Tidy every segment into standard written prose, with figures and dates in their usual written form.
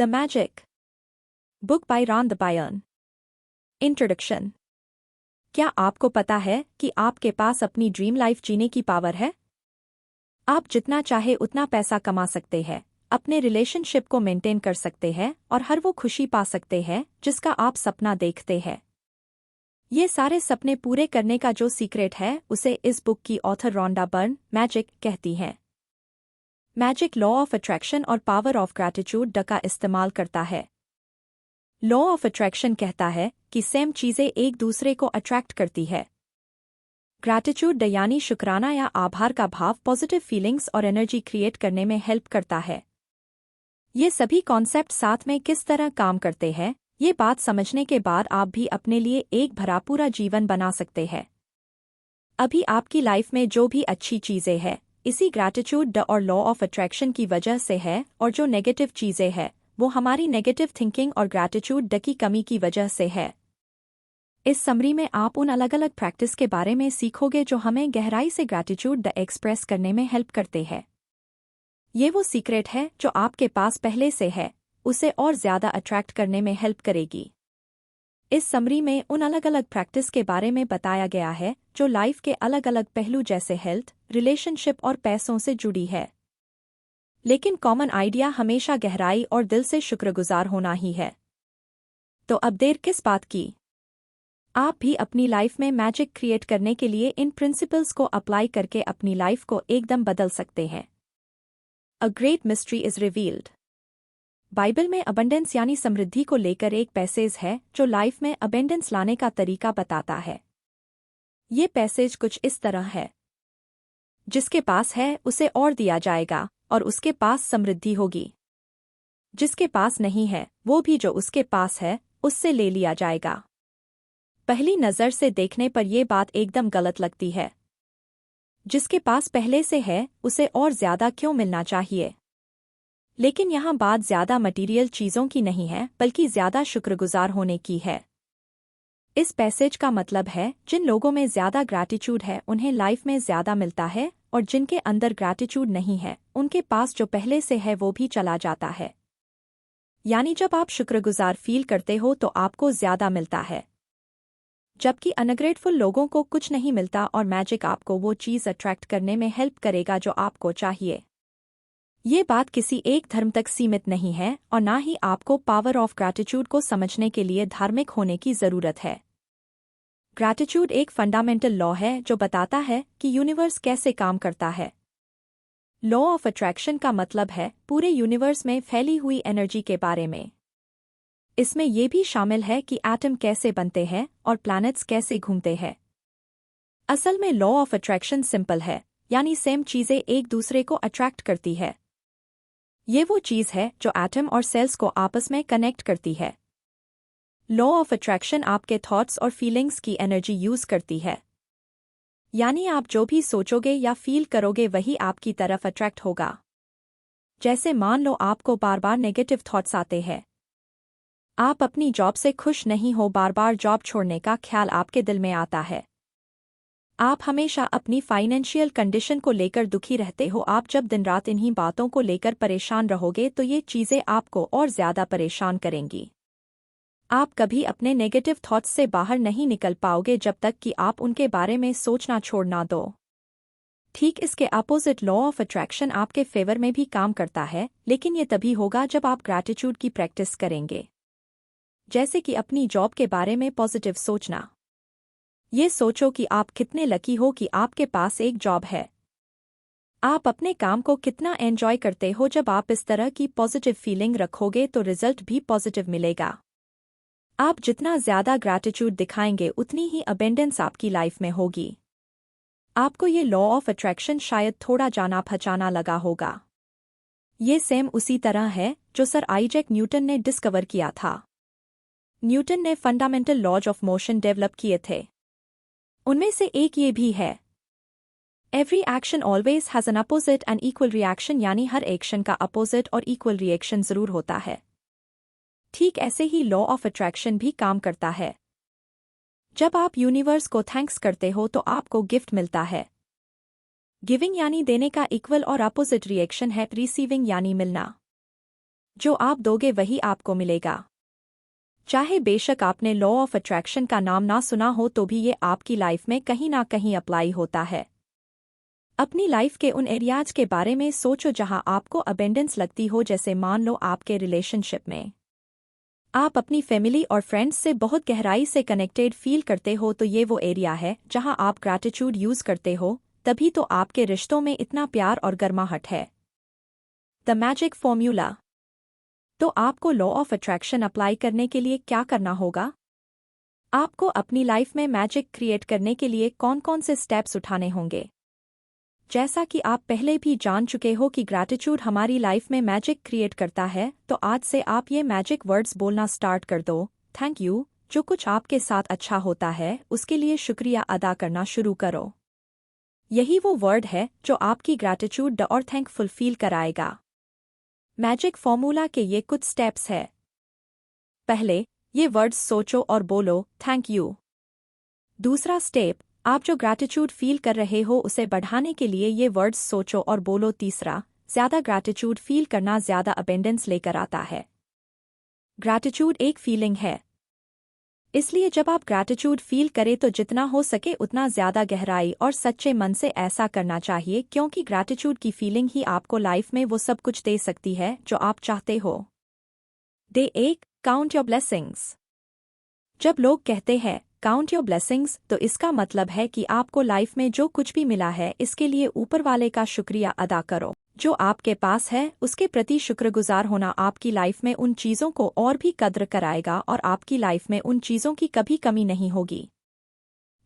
The Magic book by Rhonda Bayern. Introduction. क्या आपको पता है कि आपके पास अपनी ड्रीम लाइफ जीने की पावर है? आप जितना चाहे उतना पैसा कमा सकते हैं, अपने रिलेशनशिप को मेंटेन कर सकते हैं और हर वो खुशी पा सकते हैं जिसका आप सपना देखते हैं। ये सारे सपने पूरे करने का जो सीक्रेट है उसे इस बुक की ऑथर रॉन्डा बायर्न मैजिक कहती हैं। मैजिक लॉ ऑफ अट्रैक्शन और पावर ऑफ ग्रैटिट्यूड का इस्तेमाल करता है। लॉ ऑफ अट्रैक्शन कहता है कि सेम चीजें एक दूसरे को अट्रैक्ट करती है। ग्रैटिट्यूड यानी शुक्राना या आभार का भाव पॉजिटिव फीलिंग्स और एनर्जी क्रिएट करने में हेल्प करता है। ये सभी कॉन्सेप्ट साथ में किस तरह काम करते हैं, ये बात समझने के बाद आप भी अपने लिए एक भरा पूरा जीवन बना सकते हैं। अभी आपकी लाइफ में जो भी अच्छी चीजें हैं, इसी ग्रैटिट्यूड और लॉ ऑफ अट्रैक्शन की वजह से है, और जो नेगेटिव चीजें हैं वो हमारी नेगेटिव थिंकिंग और ग्रैटिट्यूड की कमी की वजह से है। इस समरी में आप उन अलग अलग प्रैक्टिस के बारे में सीखोगे जो हमें गहराई से ग्रैटिट्यूड एक्सप्रेस करने में हेल्प करते हैं। ये वो सीक्रेट है जो आपके पास पहले से है, उसे और ज्यादा अट्रैक्ट करने में हेल्प करेगी। इस समरी में उन अलग अलग प्रैक्टिस के बारे में बताया गया है जो लाइफ के अलग अलग पहलू जैसे हेल्थ, रिलेशनशिप और पैसों से जुड़ी है। लेकिन कॉमन आइडिया हमेशा गहराई और दिल से शुक्रगुजार होना ही है। तो अब देर किस बात की? आप भी अपनी लाइफ में मैजिक क्रिएट करने के लिए इन प्रिंसिपल्स को अप्लाई करके अपनी लाइफ को एकदम बदल सकते हैं। A great mystery is revealed. Bible में अबंडेंस यानी समृद्धि को लेकर एक पैसेज है जो लाइफ में अबंडेंस लाने का तरीका बताता है। ये पैसेज कुछ इस तरह है। जिसके पास है उसे और दिया जाएगा और उसके पास समृद्धि होगी। जिसके पास नहीं है वो भी जो उसके पास है उससे ले लिया जाएगा। पहली नज़र से देखने पर यह बात एकदम गलत लगती है। जिसके पास पहले से है उसे और ज्यादा क्यों मिलना चाहिए? लेकिन यहाँ बात ज्यादा मटीरियल चीजों की नहीं है बल्कि ज्यादा शुक्रगुजार होने की है। इस पैसेज का मतलब है जिन लोगों में ज्यादा ग्रैटिट्यूड है उन्हें लाइफ में ज्यादा मिलता है, और जिनके अंदर ग्रैटिट्यूड नहीं है उनके पास जो पहले से है वो भी चला जाता है। यानी जब आप शुक्रगुजार फील करते हो तो आपको ज्यादा मिलता है, जबकि अनग्रेटफुल लोगों को कुछ नहीं मिलता, और मैजिक आपको वो चीज अट्रैक्ट करने में हेल्प करेगा जो आपको चाहिए। ये बात किसी एक धर्म तक सीमित नहीं है और ना ही आपको पावर ऑफ ग्रैटिट्यूड को समझने के लिए धार्मिक होने की जरूरत है। ग्रैटिट्यूड एक फंडामेंटल लॉ है जो बताता है कि यूनिवर्स कैसे काम करता है। लॉ ऑफ अट्रैक्शन का मतलब है पूरे यूनिवर्स में फैली हुई एनर्जी के बारे में। इसमें यह भी शामिल है कि एटम कैसे बनते हैं और प्लैनेट्स कैसे घूमते हैं। असल में लॉ ऑफ अट्रैक्शन सिंपल है, यानी सेम चीजें एक दूसरे को अट्रैक्ट करती है। ये वो चीज है जो एटम और सेल्स को आपस में कनेक्ट करती है। लॉ ऑफ अट्रैक्शन आपके थॉट्स और फीलिंग्स की एनर्जी यूज करती है। यानी आप जो भी सोचोगे या फील करोगे वही आपकी तरफ अट्रैक्ट होगा। जैसे मान लो आपको बार बार नेगेटिव थॉट्स आते हैं। आप अपनी जॉब से खुश नहीं हो, बार बार जॉब छोड़ने का ख्याल आपके दिल में आता है। आप हमेशा अपनी फाइनेंशियल कंडीशन को लेकर दुखी रहते हो। आप जब दिन रात इन्हीं बातों को लेकर परेशान रहोगे तो ये चीजें आपको और ज्यादा परेशान करेंगी। आप कभी अपने नेगेटिव थॉट्स से बाहर नहीं निकल पाओगे जब तक कि आप उनके बारे में सोचना छोड़ ना दो। ठीक इसके अपोजिट लॉ ऑफ अट्रैक्शन आपके फेवर में भी काम करता है, लेकिन ये तभी होगा जब आप ग्रैटिट्यूड की प्रैक्टिस करेंगे। जैसे कि अपनी जॉब के बारे में पॉजिटिव सोचना। ये सोचो कि आप कितने लकी हो कि आपके पास एक जॉब है। आप अपने काम को कितना एंजॉय करते हो। जब आप इस तरह की पॉजिटिव फीलिंग रखोगे तो रिजल्ट भी पॉजिटिव मिलेगा। आप जितना ज्यादा ग्रैटिट्यूड दिखाएंगे उतनी ही अबेंडेंस आपकी लाइफ में होगी। आपको ये लॉ ऑफ अट्रैक्शन शायद थोड़ा जाना पहचाना लगा होगा। ये सेम उसी तरह है जो सर आइजैक न्यूटन ने डिस्कवर किया था। न्यूटन ने fundamental laws of motion develop किए थे। उनमें से एक ये भी है, every action always has an opposite and equal reaction, यानी हर एक्शन का अपोजिट और इक्वल रिएक्शन जरूर होता है। ठीक ऐसे ही लॉ ऑफ अट्रैक्शन भी काम करता है। जब आप यूनिवर्स को थैंक्स करते हो तो आपको गिफ्ट मिलता है। गिविंग यानी देने का इक्वल और अपोजिट रिएक्शन है रिसीविंग यानी मिलना। जो आप दोगे वही आपको मिलेगा। चाहे बेशक आपने लॉ ऑफ अट्रैक्शन का नाम ना सुना हो तो भी ये आपकी लाइफ में कहीं ना कहीं अप्लाई होता है। अपनी लाइफ के उन एरियाज के बारे में सोचो जहां आपको अबेंडेंस लगती हो, जैसे मान लो आपके रिलेशनशिप में आप अपनी फैमिली और फ्रेंड्स से बहुत गहराई से कनेक्टेड फील करते हो, तो ये वो एरिया है जहां आप ग्रैटिट्यूड यूज करते हो, तभी तो आपके रिश्तों में इतना प्यार और गर्माहट है। The magic formula. तो आपको लॉ ऑफ अट्रैक्शन अप्लाई करने के लिए क्या करना होगा? आपको अपनी लाइफ में मैजिक क्रिएट करने के लिए कौन कौन से स्टेप्स उठाने होंगे? जैसा कि आप पहले भी जान चुके हो कि ग्रैटिट्यूड हमारी लाइफ में मैजिक क्रिएट करता है, तो आज से आप ये मैजिक वर्ड्स बोलना स्टार्ट कर दो। Thank you. जो कुछ आपके साथ अच्छा होता है उसके लिए शुक्रिया अदा करना शुरू करो। यही वो वर्ड है जो आपकी ग्रैटिट्यूड और थैंकफुल फील कराएगा। मैजिक फॉर्मूला के ये कुछ स्टेप्स है। पहले, ये वर्ड्स सोचो और बोलो थैंक यू। दूसरा स्टेप, आप जो ग्रैटिट्यूड फील कर रहे हो उसे बढ़ाने के लिए ये वर्ड्स सोचो और बोलो। तीसरा, ज्यादा ग्रैटिट्यूड फील करना ज्यादा अबेंडेंस लेकर आता है। ग्रैटिट्यूड एक फीलिंग है, इसलिए जब आप ग्रैटिट्यूड फील करें तो जितना हो सके उतना ज्यादा गहराई और सच्चे मन से ऐसा करना चाहिए, क्योंकि ग्रैटिट्यूड की फीलिंग ही आपको लाइफ में वो सब कुछ दे सकती है जो आप चाहते हो। Day 1, count your blessings. जब लोग कहते हैं काउंट योर ब्लेसिंग्स, तो इसका मतलब है कि आपको लाइफ में जो कुछ भी मिला है इसके लिए ऊपर वाले का शुक्रिया अदा करो। जो आपके पास है उसके प्रति शुक्रगुजार होना आपकी लाइफ में उन चीज़ों को और भी कद्र कराएगा और आपकी लाइफ में उन चीज़ों की कभी कमी नहीं होगी।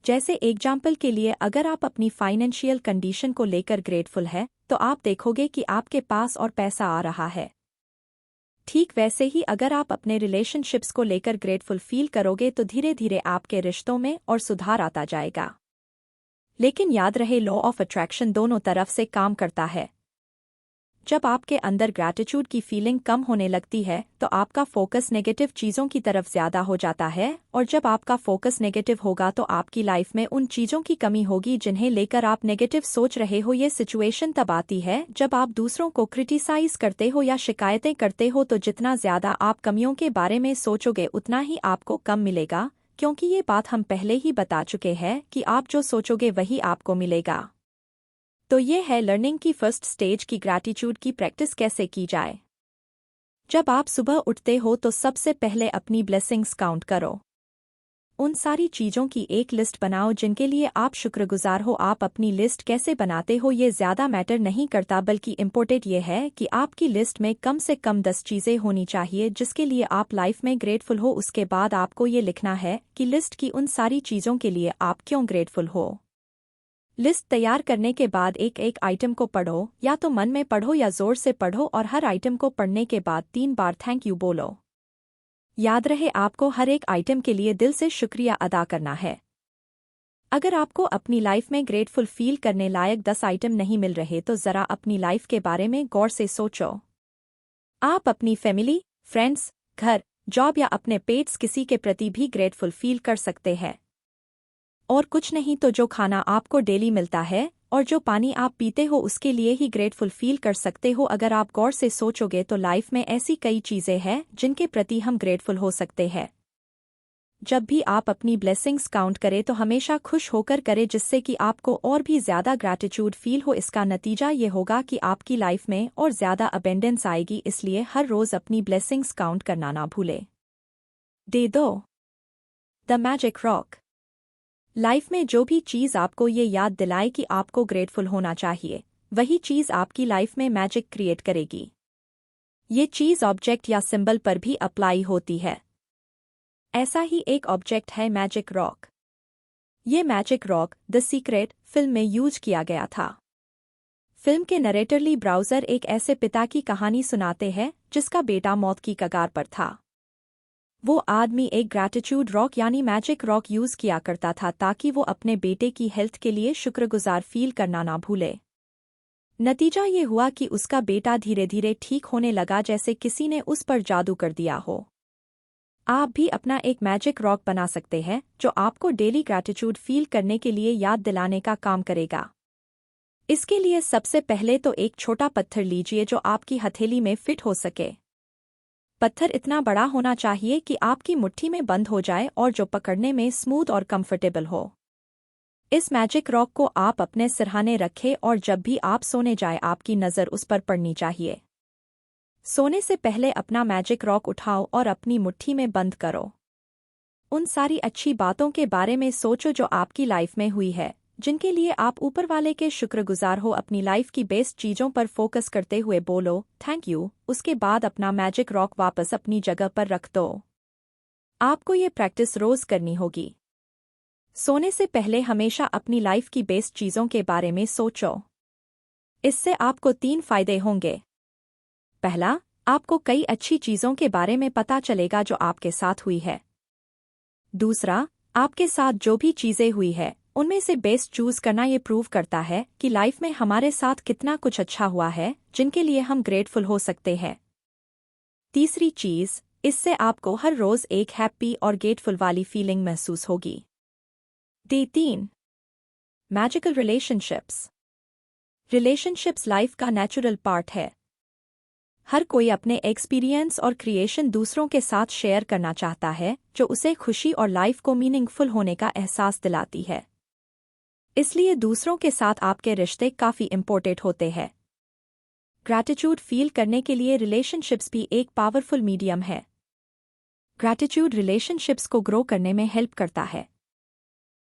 जैसे एग्जाम्पल के लिए, अगर आप अपनी फाइनेंशियल कंडीशन को लेकर ग्रेटफुल है तो आप देखोगे कि आपके पास और पैसा आ रहा है। ठीक वैसे ही अगर आप अपने रिलेशनशिप्स को लेकर ग्रेटफुल फील करोगे तो धीरे धीरे आपके रिश्तों में और सुधार आता जाएगा। लेकिन याद रहे, लॉ ऑफ अट्रैक्शन दोनों तरफ से काम करता है। जब आपके अंदर ग्रैटिट्यूड की फीलिंग कम होने लगती है तो आपका फोकस नेगेटिव चीज़ों की तरफ ज्यादा हो जाता है, और जब आपका फोकस नेगेटिव होगा तो आपकी लाइफ में उन चीज़ों की कमी होगी जिन्हें लेकर आप नेगेटिव सोच रहे हो। ये सिचुएशन तब आती है जब आप दूसरों को क्रिटिसाइज करते हो या शिकायतें करते हो, तो जितना ज्यादा आप कमियों के बारे में सोचोगे उतना ही आपको कम मिलेगा, क्योंकि ये बात हम पहले ही बता चुके हैं कि आप जो सोचोगे वही आपको मिलेगा। तो ये है लर्निंग की फर्स्ट स्टेज की ग्रैटिट्यूड की प्रैक्टिस कैसे की जाए। जब आप सुबह उठते हो तो सबसे पहले अपनी ब्लेसिंग्स काउंट करो। उन सारी चीज़ों की एक लिस्ट बनाओ जिनके लिए आप शुक्रगुजार हो। आप अपनी लिस्ट कैसे बनाते हो ये ज़्यादा मैटर नहीं करता, बल्कि इम्पोर्टेंट ये है कि आपकी लिस्ट में कम से कम 10 चीज़ें होनी चाहिए जिसके लिए आप लाइफ में ग्रेटफुल हो। उसके बाद आपको ये लिखना है कि लिस्ट की उन सारी चीज़ों के लिए आप क्यों ग्रेटफुल हो। लिस्ट तैयार करने के बाद एक एक आइटम को पढ़ो, या तो मन में पढ़ो या जोर से पढ़ो, और हर आइटम को पढ़ने के बाद 3 बार थैंक यू बोलो। याद रहे, आपको हर एक आइटम के लिए दिल से शुक्रिया अदा करना है। अगर आपको अपनी लाइफ में ग्रेटफुल फील करने लायक 10 आइटम नहीं मिल रहे तो जरा अपनी लाइफ के बारे में गौर से सोचो। आप अपनी फैमिली, फ्रेंड्स, घर, जॉब या अपने पेट्स किसी के प्रति भी ग्रेटफुल फील कर सकते हैं। और कुछ नहीं तो जो खाना आपको डेली मिलता है और जो पानी आप पीते हो उसके लिए ही ग्रेटफुल फील कर सकते हो। अगर आप गौर से सोचोगे तो लाइफ में ऐसी कई चीज़ें हैं जिनके प्रति हम ग्रेटफुल हो सकते हैं। जब भी आप अपनी ब्लेसिंग्स काउंट करें तो हमेशा खुश होकर करें, जिससे कि आपको और भी ज़्यादा ग्रैटिट्यूड फील हो। इसका नतीजा ये होगा कि आपकी लाइफ में और ज़्यादा अबेंडेंस आएगी, इसलिए हर रोज़ अपनी ब्लेसिंग्स काउंट करना ना भूलें। Day 2, the magic rock. Life में जो भी चीज़ आपको ये याद दिलाए कि आपको ग्रेटफुल होना चाहिए, वही चीज़ आपकी लाइफ में मैजिक क्रिएट करेगी। ये चीज़ ऑब्जेक्ट या सिंबल पर भी अप्लाई होती है। ऐसा ही एक ऑब्जेक्ट है मैजिक रॉक। ये magic rock the secret film में यूज किया गया था। फिल्म के नरेटर ली ब्राउज़र एक ऐसे पिता की कहानी सुनाते हैं जिसका बेटा मौत की कगार पर था। वो आदमी एक ग्रैटिट्यूड रॉक यानी मैजिक रॉक यूज किया करता था ताकि वो अपने बेटे की हेल्थ के लिए शुक्रगुजार फील करना ना भूले। नतीजा ये हुआ कि उसका बेटा धीरे धीरे ठीक होने लगा, जैसे किसी ने उस पर जादू कर दिया हो। आप भी अपना एक मैजिक रॉक बना सकते हैं जो आपको डेली ग्रैटिट्यूड फील करने के लिए याद दिलाने का काम करेगा। इसके लिए सबसे पहले तो एक छोटा पत्थर लीजिए जो आपकी हथेली में फिट हो सके। पत्थर इतना बड़ा होना चाहिए कि आपकी मुट्ठी में बंद हो जाए और जो पकड़ने में स्मूथ और कंफर्टेबल हो। इस मैजिक रॉक को आप अपने सिरहाने रखें और जब भी आप सोने जाए आपकी नज़र उस पर पड़नी चाहिए। सोने से पहले अपना मैजिक रॉक उठाओ और अपनी मुट्ठी में बंद करो। उन सारी अच्छी बातों के बारे में सोचो जो आपकी लाइफ में हुई है, जिनके लिए आप ऊपर वाले के शुक्रगुजार हो। अपनी लाइफ की बेस्ट चीज़ों पर फोकस करते हुए बोलो थैंक यू। उसके बाद अपना मैजिक रॉक वापस अपनी जगह पर रख दो। आपको ये प्रैक्टिस रोज करनी होगी। सोने से पहले हमेशा अपनी लाइफ की बेस्ट चीज़ों के बारे में सोचो। इससे आपको 3 फायदे होंगे। पहला, आपको कई अच्छी चीज़ों के बारे में पता चलेगा जो आपके साथ हुई है। दूसरा, आपके साथ जो भी चीज़ें हुई है उनमें से बेस्ट चूज करना ये प्रूव करता है कि लाइफ में हमारे साथ कितना कुछ अच्छा हुआ है जिनके लिए हम ग्रेटफुल हो सकते हैं। तीसरी चीज़, इससे आपको हर रोज एक हैप्पी और ग्रेटफुल वाली फीलिंग महसूस होगी। Day 3, magical relationships. Relationships life का नेचुरल पार्ट है। हर कोई अपने एक्सपीरियंस और क्रिएशन दूसरों के साथ शेयर करना चाहता है, जो उसे खुशी और लाइफ को मीनिंगफुल होने का एहसास दिलाती है। इसलिए दूसरों के साथ आपके रिश्ते काफ़ी इम्पोर्टेंट होते हैं। ग्रैटिट्यूड फील करने के लिए रिलेशनशिप्स भी एक पावरफुल मीडियम है। ग्रैटिट्यूड रिलेशनशिप्स को ग्रो करने में हेल्प करता है।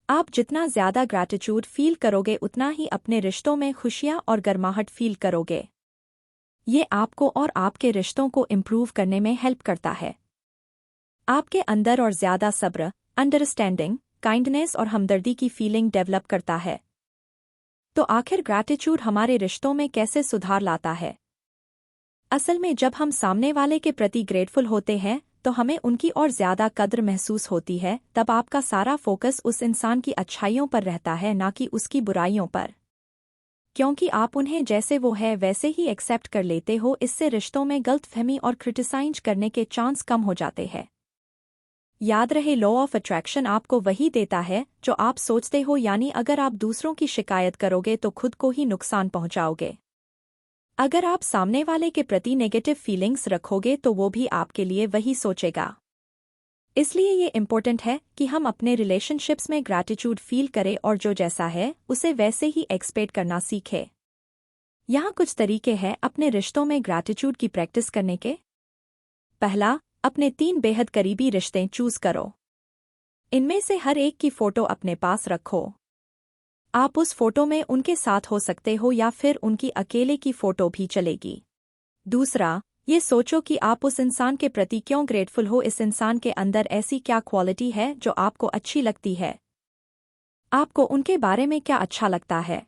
आप जितना ज़्यादा ग्रैटिट्यूड फील करोगे उतना ही अपने रिश्तों में खुशियाँ और गर्माहट फील करोगे। ये आपको और आपके रिश्तों को इम्प्रूव करने में हेल्प करता है। आपके अंदर और ज़्यादा सब्र, अंडरस्टैंडिंग, काइंडनेस और हमदर्दी की फीलिंग डेवलप करता है। तो आखिर ग्रैटिट्यूड हमारे रिश्तों में कैसे सुधार लाता है? असल में जब हम सामने वाले के प्रति ग्रेटफुल होते हैं तो हमें उनकी और ज़्यादा कद्र महसूस होती है। तब आपका सारा फोकस उस इंसान की अच्छाइयों पर रहता है, ना कि उसकी बुराइयों पर। क्योंकि आप उन्हें जैसे वो है वैसे ही एक्सेप्ट कर लेते हो, इससे रिश्तों में गलतफहमी और क्रिटिसाइज करने के चांस कम हो जाते हैं। याद रहे, लॉ ऑफ अट्रैक्शन आपको वही देता है जो आप सोचते हो, यानी अगर आप दूसरों की शिकायत करोगे तो खुद को ही नुकसान पहुंचाओगे। अगर आप सामने वाले के प्रति नेगेटिव फीलिंग्स रखोगे तो वो भी आपके लिए वही सोचेगा। इसलिए ये इम्पोर्टेंट है कि हम अपने रिलेशनशिप्स में ग्रैटिट्यूड फील करें और जो जैसा है उसे वैसे ही एक्सपेक्ट करना सीखें। यहाँ कुछ तरीके हैं अपने रिश्तों में ग्रैटिट्यूड की प्रैक्टिस करने के। पहला, अपने 3 बेहद करीबी रिश्ते चूज करो। इनमें से हर एक की फोटो अपने पास रखो। आप उस फोटो में उनके साथ हो सकते हो या फिर उनकी अकेले की फोटो भी चलेगी। दूसरा, ये सोचो कि आप उस इंसान के प्रति क्यों ग्रेटफुल हो। इस इंसान के अंदर ऐसी क्या क्वालिटी है जो आपको अच्छी लगती है? आपको उनके बारे में क्या अच्छा लगता है?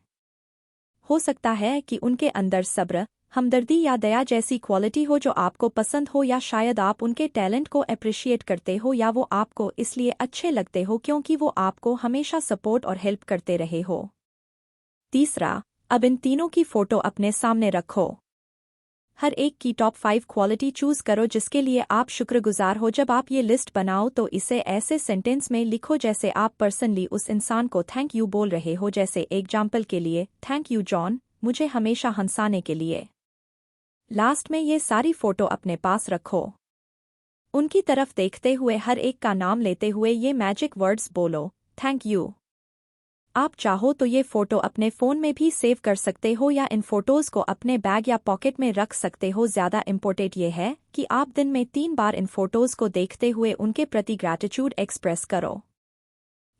हो सकता है कि उनके अंदर सब्र, हमदर्दी या दया जैसी क्वालिटी हो जो आपको पसंद हो, या शायद आप उनके टैलेंट को अप्रिशिएट करते हो, या वो आपको इसलिए अच्छे लगते हो क्योंकि वो आपको हमेशा सपोर्ट और हेल्प करते रहे हो। तीसरा, अब इन तीनों की फोटो अपने सामने रखो। हर एक की टॉप 5 क्वालिटी चूज करो जिसके लिए आप शुक्रगुजार हो। जब आप ये लिस्ट बनाओ तो इसे ऐसे सेंटेंस में लिखो जैसे आप पर्सनली उस इंसान को थैंक यू बोल रहे हो। जैसे एग्जाम्पल के लिए, थैंक यू जॉन, मुझे हमेशा हंसाने के लिए। लास्ट में ये सारी फोटो अपने पास रखो। उनकी तरफ देखते हुए हर एक का नाम लेते हुए ये मैजिक वर्ड्स बोलो, थैंक यू। आप चाहो तो ये फोटो अपने फ़ोन में भी सेव कर सकते हो या इन फोटोज़ को अपने बैग या पॉकेट में रख सकते हो। ज़्यादा इम्पोर्टेंट ये है कि आप दिन में 3 बार इन फोटोज़ को देखते हुए उनके प्रति ग्रैटिट्यूड एक्सप्रेस करो।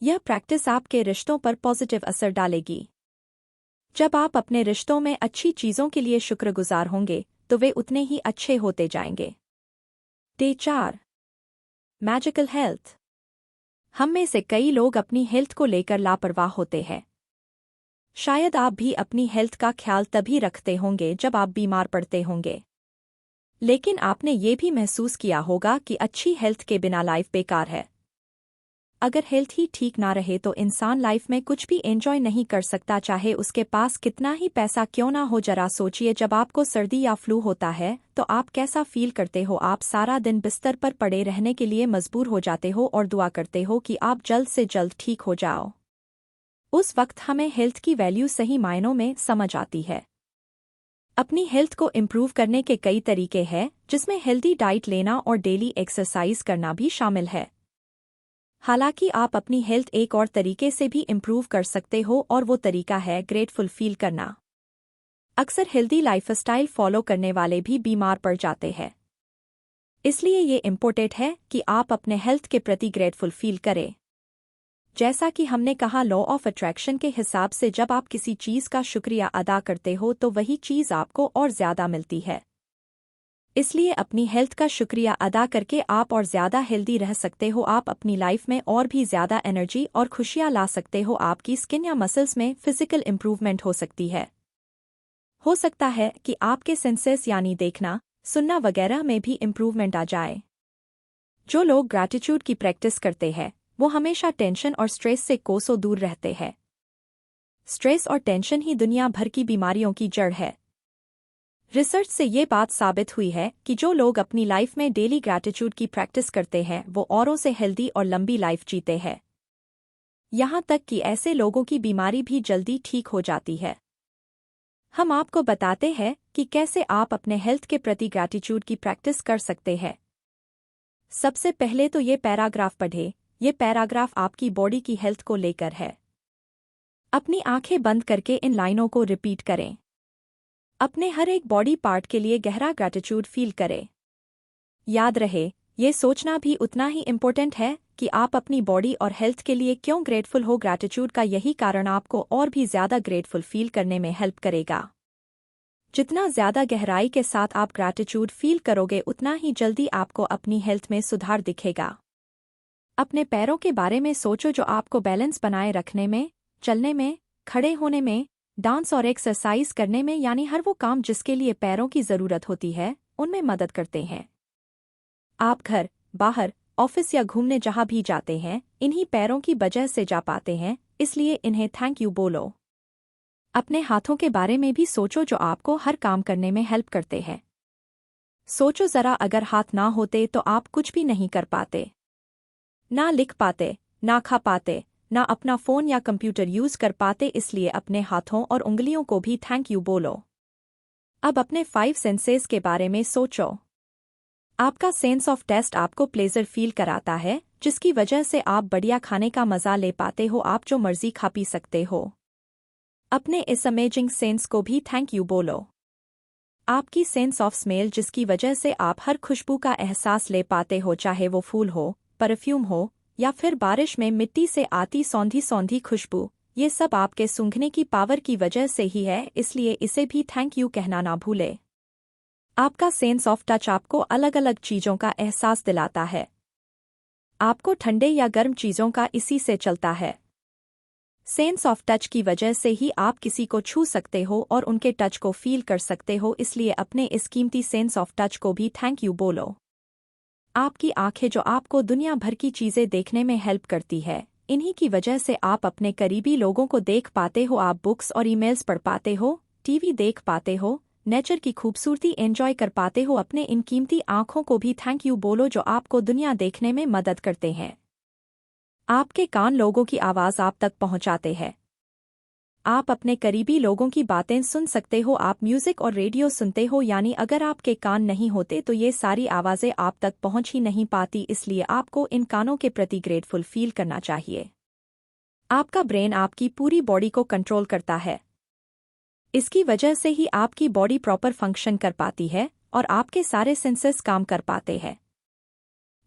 यह प्रैक्टिस आपके रिश्तों पर पॉजिटिव असर डालेगी। जब आप अपने रिश्तों में अच्छी चीज़ों के लिए शुक्रगुजार होंगे तो वे उतने ही अच्छे होते जाएंगे। Day 4, magical health. हम में से कई लोग अपनी हेल्थ को लेकर लापरवाह होते हैं। शायद आप भी अपनी हेल्थ का ख्याल तभी रखते होंगे जब आप बीमार पड़ते होंगे। लेकिन आपने ये भी महसूस किया होगा कि अच्छी हेल्थ के बिना लाइफ बेकार है। अगर हेल्थ ही ठीक ना रहे तो इंसान लाइफ में कुछ भी एंजॉय नहीं कर सकता, चाहे उसके पास कितना ही पैसा क्यों ना हो। जरा सोचिए, जब आपको सर्दी या फ्लू होता है तो आप कैसा फील करते हो? आप सारा दिन बिस्तर पर पड़े रहने के लिए मजबूर हो जाते हो और दुआ करते हो कि आप जल्द से जल्द ठीक हो जाओ। उस वक्त हमें हेल्थ की वैल्यू सही मायनों में समझ आती है। अपनी हेल्थ को इम्प्रूव करने के कई तरीके हैं, जिसमें हेल्दी डाइट लेना और डेली एक्सरसाइज करना भी शामिल है। हालांकि आप अपनी हेल्थ एक और तरीके से भी इम्प्रूव कर सकते हो, और वो तरीका है ग्रेटफुल फील करना। अक्सर हेल्दी लाइफस्टाइल फॉलो करने वाले भी बीमार पड़ जाते हैं। इसलिए ये इम्पोर्टेंट है कि आप अपने हेल्थ के प्रति ग्रेटफुल फील करें। जैसा कि हमने कहा, लॉ ऑफ अट्रैक्शन के हिसाब से जब आप किसी चीज़ का शुक्रिया अदा करते हो तो वही चीज़ आपको और ज़्यादा मिलती है। इसलिए अपनी हेल्थ का शुक्रिया अदा करके आप और ज़्यादा हेल्दी रह सकते हो। आप अपनी लाइफ में और भी ज़्यादा एनर्जी और खुशियाँ ला सकते हो। आपकी स्किन या मसल्स में फिजिकल इम्प्रूवमेंट हो सकती है। हो सकता है कि आपके सेंसेस यानी देखना, सुनना वगैरह में भी इम्प्रूवमेंट आ जाए। जो लोग ग्रैटिट्यूड की प्रैक्टिस करते हैं वो हमेशा टेंशन और स्ट्रेस से कोसों दूर रहते हैं। स्ट्रेस और टेंशन ही दुनिया भर की बीमारियों की जड़ है। रिसर्च से ये बात साबित हुई है कि जो लोग अपनी लाइफ में डेली ग्रैटिट्यूड की प्रैक्टिस करते हैं वो औरों से हेल्दी और लंबी लाइफ जीते हैं। यहाँ तक कि ऐसे लोगों की बीमारी भी जल्दी ठीक हो जाती है। हम आपको बताते हैं कि कैसे आप अपने हेल्थ के प्रति ग्रैटिट्यूड की प्रैक्टिस कर सकते हैं। सबसे पहले तो ये पैराग्राफ पढ़ें। ये पैराग्राफ आपकी बॉडी की हेल्थ को लेकर है। अपनी आंखें बंद करके इन लाइनों को रिपीट करें। अपने हर एक बॉडी पार्ट के लिए गहरा ग्रैटिट्यूड फील करें। याद रहे, ये सोचना भी उतना ही इम्पोर्टेंट है कि आप अपनी बॉडी और हेल्थ के लिए क्यों ग्रेटफुल हो। ग्रैटिट्यूड का यही कारण आपको और भी ज़्यादा ग्रेटफुल फील करने में हेल्प करेगा। जितना ज़्यादा गहराई के साथ आप ग्रैटिट्यूड फील करोगे उतना ही जल्दी आपको अपनी हेल्थ में सुधार दिखेगा। अपने पैरों के बारे में सोचो, जो आपको बैलेंस बनाए रखने में, चलने में, खड़े होने में, डांस और एक्सरसाइज करने में, यानी हर वो काम जिसके लिए पैरों की ज़रूरत होती है, उनमें मदद करते हैं। आप घर, बाहर, ऑफिस या घूमने जहाँ भी जाते हैं, इन्हीं पैरों की वजह से जा पाते हैं, इसलिए इन्हें थैंक यू बोलो। अपने हाथों के बारे में भी सोचो, जो आपको हर काम करने में हेल्प करते हैं। सोचो ज़रा, अगर हाथ ना होते तो आप कुछ भी नहीं कर पाते, ना लिख पाते, ना खा पाते, ना अपना फ़ोन या कंप्यूटर यूज़ कर पाते। इसलिए अपने हाथों और उंगलियों को भी थैंक यू बोलो। अब अपने 5 सेंसेस के बारे में सोचो। आपका सेंस ऑफ टेस्ट आपको प्लेजर फील कराता है, जिसकी वजह से आप बढ़िया खाने का मज़ा ले पाते हो। आप जो मर्जी खा पी सकते हो। अपने इस अमेजिंग सेंस को भी थैंक यू बोलो। आपकी सेंस ऑफ स्मेल, जिसकी वजह से आप हर खुशबू का एहसास ले पाते हो, चाहे वो फूल हो, परफ्यूम हो, या फिर बारिश में मिट्टी से आती सौंधी सौंधी खुशबू, ये सब आपके सूंघने की पावर की वजह से ही है, इसलिए इसे भी थैंक यू कहना ना भूले। आपका सेंस ऑफ टच आपको अलग अलग चीज़ों का एहसास दिलाता है। आपको ठंडे या गर्म चीज़ों का इसी से चलता है। सेंस ऑफ टच की वजह से ही आप किसी को छू सकते हो और उनके टच को फील कर सकते हो, इसलिए अपने इस कीमती सेंस ऑफ टच को भी थैंक यू बोलो। आपकी आंखें, जो आपको दुनिया भर की चीज़ें देखने में हेल्प करती है, इन्हीं की वजह से आप अपने करीबी लोगों को देख पाते हो। आप बुक्स और ईमेल्स पढ़ पाते हो, टीवी देख पाते हो, नेचर की खूबसूरती एंजॉय कर पाते हो। अपने इन कीमती आंखों को भी थैंक यू बोलो, जो आपको दुनिया देखने में मदद करते हैं। आपके कान लोगों की आवाज़ आप तक पहुंचाते हैं। आप अपने करीबी लोगों की बातें सुन सकते हो। आप म्यूजिक और रेडियो सुनते हो, यानी अगर आपके कान नहीं होते तो ये सारी आवाज़ें आप तक पहुंच ही नहीं पाती, इसलिए आपको इन कानों के प्रति ग्रेटफुल फील करना चाहिए। आपका ब्रेन आपकी पूरी बॉडी को कंट्रोल करता है। इसकी वजह से ही आपकी बॉडी प्रॉपर फंक्शन कर पाती है और आपके सारे सेंसेस काम कर पाते हैं।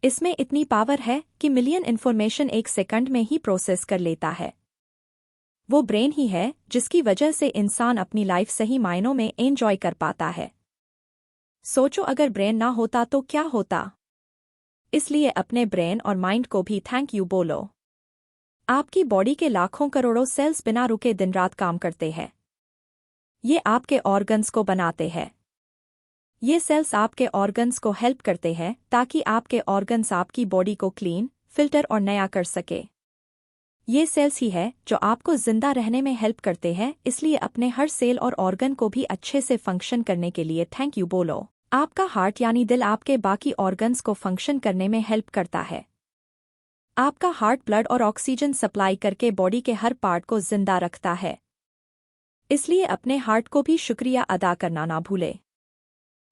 इसमें इतनी पावर है कि मिलियन इन्फॉर्मेशन एक सेकंड में ही प्रोसेस कर लेता है। वो ब्रेन ही है जिसकी वजह से इंसान अपनी लाइफ सही मायनों में एंजॉय कर पाता है। सोचो, अगर ब्रेन ना होता तो क्या होता। इसलिए अपने ब्रेन और माइंड को भी थैंक यू बोलो। आपकी बॉडी के लाखों करोड़ों सेल्स बिना रुके दिन रात काम करते हैं। ये आपके ऑर्गन्स को बनाते हैं। ये सेल्स आपके ऑर्गन्स को हेल्प करते हैं ताकि आपके ऑर्गन्स आपकी बॉडी को क्लीन, फिल्टर और नया कर सके। ये सेल्स ही है जो आपको जिंदा रहने में हेल्प करते हैं, इसलिए अपने हर सेल और ऑर्गन को भी अच्छे से फंक्शन करने के लिए थैंक यू बोलो। आपका हार्ट यानी दिल आपके बाकी ऑर्गन्स को फंक्शन करने में हेल्प करता है। आपका हार्ट ब्लड और ऑक्सीजन सप्लाई करके बॉडी के हर पार्ट को जिंदा रखता है। इसलिए अपने हार्ट को भी शुक्रिया अदा करना ना भूले।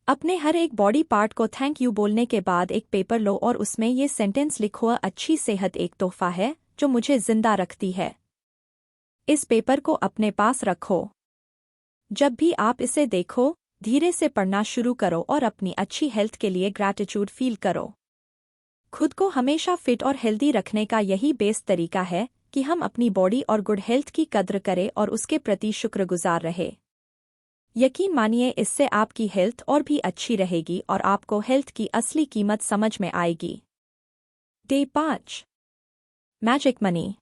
अपने हर एक बॉडी पार्ट को थैंक यू बोलने के बाद एक पेपर लो और उसमें ये सेंटेंस लिखो, अच्छी सेहत एक तोहफा है जो मुझे जिंदा रखती है। इस पेपर को अपने पास रखो। जब भी आप इसे देखो, धीरे से पढ़ना शुरू करो और अपनी अच्छी हेल्थ के लिए ग्रैटिट्यूड फील करो। खुद को हमेशा फिट और हेल्दी रखने का यही बेस्ट तरीका है कि हम अपनी बॉडी और गुड हेल्थ की कद्र करें और उसके प्रति शुक्रगुजार रहे। यकीन मानिए, इससे आपकी हेल्थ और भी अच्छी रहेगी और आपको हेल्थ की असली कीमत समझ में आएगी। Day 5 magic money.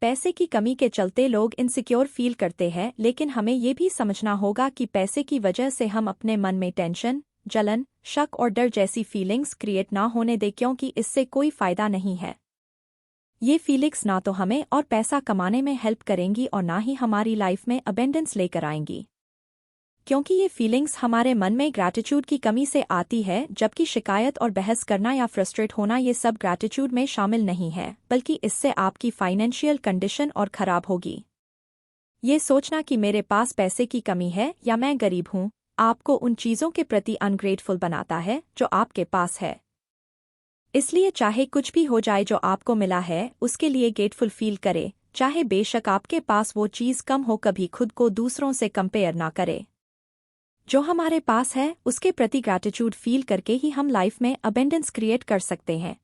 पैसे की कमी के चलते लोग इनसिक्योर फील करते हैं, लेकिन हमें ये भी समझना होगा कि पैसे की वजह से हम अपने मन में टेंशन, जलन, शक और डर जैसी फीलिंग्स क्रिएट ना होने दें, क्योंकि इससे कोई फायदा नहीं है। ये फीलिंग्स ना तो हमें और पैसा कमाने में हेल्प करेंगी और ना ही हमारी लाइफ में अबेंडेंस लेकर आएंगी, क्योंकि ये फीलिंग्स हमारे मन में ग्रैटिट्यूड की कमी से आती है, जबकि शिकायत और बहस करना या फ्रस्ट्रेट होना ये सब ग्रैटिट्यूड में शामिल नहीं है, बल्कि इससे आपकी फाइनेंशियल कंडीशन और खराब होगी। ये सोचना कि मेरे पास पैसे की कमी है या मैं गरीब हूँ, आपको उन चीज़ों के प्रति अनग्रेटफुल बनाता है जो आपके पास है। इसलिए चाहे कुछ भी हो जाए जो आपको मिला है, उसके लिए ग्रेटफुल फील करे, चाहे बेशक आपके पास वो चीज़ कम हो। कभी खुद को दूसरों से कंपेयर ना करे। जो हमारे पास है उसके प्रति ग्रैटिट्यूड फील करके ही हम लाइफ में अबेंडेंस क्रिएट कर सकते हैं।